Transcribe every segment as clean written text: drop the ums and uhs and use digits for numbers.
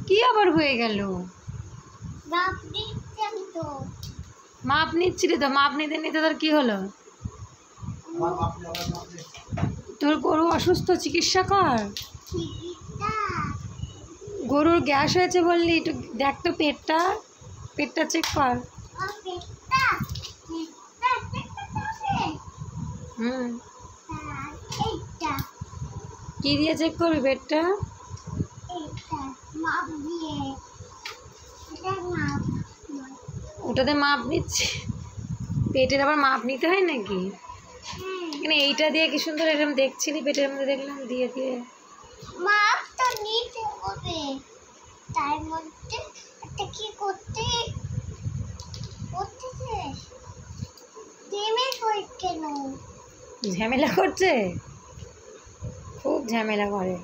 কি আবার হয়ে গেল? মাপ নিচ্ছিলি তো, মাপ নিতে নিতে তোর কি হলো? তোর গরু অসুস্থ, চিকিৎসা কর। গরুর গ্যাস হয়েছে বললি, একটু দেখ তো পেটটা, পেটটা চেক কর। হুম, কি দিয়ে চেক করবি পেটটা? ওটাতে মাপ নিচ্ছে? পেটের আবার মাপ নিতে হয় নাকি? মানে এইটা দিয়ে কি সুন্দর এরকম দেখছিলি, পেটের মধ্যে দেখলাম দিয়ে দিয়ে। মাপ তো নিতে হবে, তার মধ্যে একটা কি করতে করতেছে দেমে কই কেন? ঝামেলা করছে, খুব ঝামেলা করে।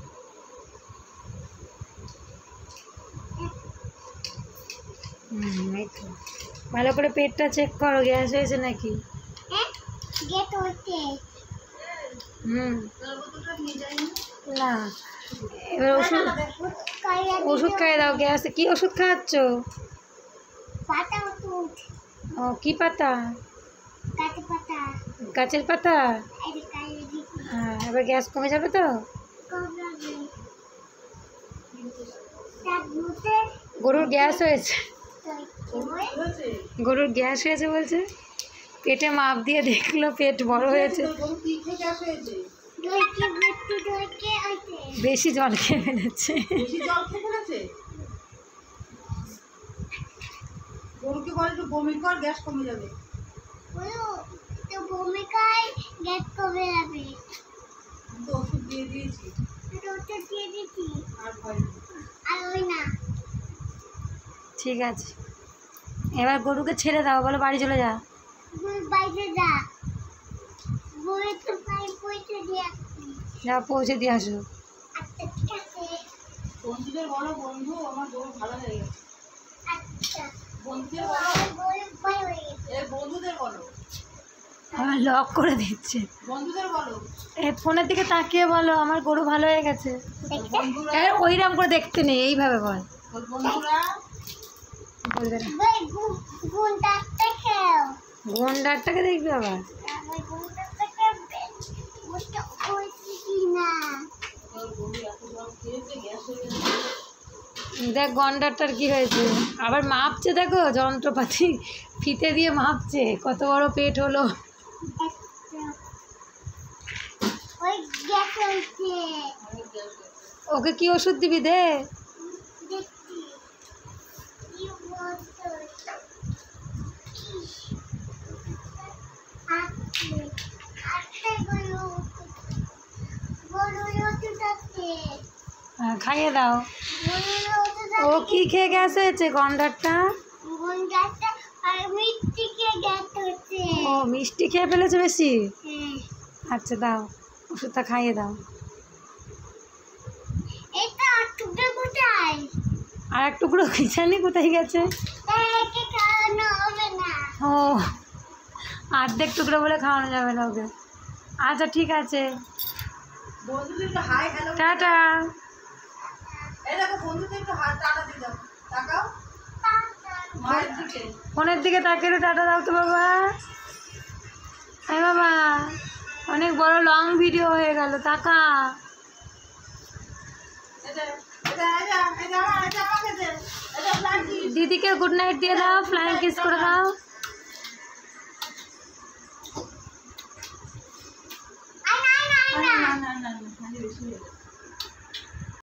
এই তো ভালো করে পেটটা চেক করো, গ্যাস হয়েছে নাকি। গেট হইতে না, এবার ওষুধ ওষুধ খাইয়ে দাও। গ্যাস কি ওষুধ খাওয়াচ্ছ? পাতা ওষুধ। ও কি পাতা? গাছের পাতা। গাছের পাতা? হ্যাঁ, এবার গ্যাস কমে যাবে তো? গরুর গ্যাস হয়েছে, গরুর গ্যাস হয়েছে বলছে। পেটে মাপ দিয়ে দেখলো পেট বড় হয়েছে, বেশি জল খেয়ে ফেলেছে। গরুকে বলে একটু বমি কর, গ্যাস কমে যাবে। বমি খাই, গ্যাস কমে যাবে। তো ওষুধ দিয়ে দিয়েছি, ওষুধ দিয়ে দিয়েছি, আর ভয় নেই। আর ওই না। ঠিক আছে, এবার গরুকে ছেড়ে দাও, বলো বাড়ি চলে যা। বাইরে যা, বলে তো পাই পৌঁছে দিয়ে আসছি। যা পৌঁছে দিয়ে আসো। আচ্ছা ঠিক আছে। বন্ধুদের বলো, বন্ধু আমার গরু ভালো হয়ে গেছে। আচ্ছা বন্ধুদের বলো, গরু ভয় হয়ে গেছে। বন্ধুদের বলো, আমার লক করে দিচ্ছে। বন্ধুদের বলো, ফোনের দিকে তাকিয়ে বলো আমার গরু ভালো হয়ে গেছে। ওইরকম করে দেখতে নেই, এইভাবে বল। বন্ধুরা বলবে না, গুন্ডাটাকে গন্ডারটাকে দেখবি আবার। দেখ গন্ডারটার কি হয়েছে, আবার মাপছে, দেখো যন্ত্রপাতি ফিতে দিয়ে মাপছে কত বড় পেট হলো। ওকে কি ওষুধ দিবি দে। হ্যাঁ, খাইয়ে দাও। ও কি খেয়ে গ্যাস হয়েছে গন্ডারটা? ও মিষ্টি খেয়ে ফেলেছে বেশি। আচ্ছা দাও, ওষুধটা খাইয়ে দাও। আর এক টুকরো জানি কোথায় গেছে। ও অর্ধেক টুকরো বলে খাওয়ানো যাবে না ওকে। আচ্ছা ঠিক আছে, বন্ধুদেরকে হাই হ্যালো টাটা। এই দেখো বন্ধুদেরকে হাই টাটা দিয়ে দাও, তাকাও মায়ের দিকে। ফোনের দিকে তাকিয়ে টাটা দাও তো বাবা। হ্যাঁ বাবা, অনেক বড় লং ভিডিও হয়ে গেল, টাকা। দিদিকে গুড নাইট দিয়ে দাও, ফ্লাইং কিস করে দাও। না না না না, বেশি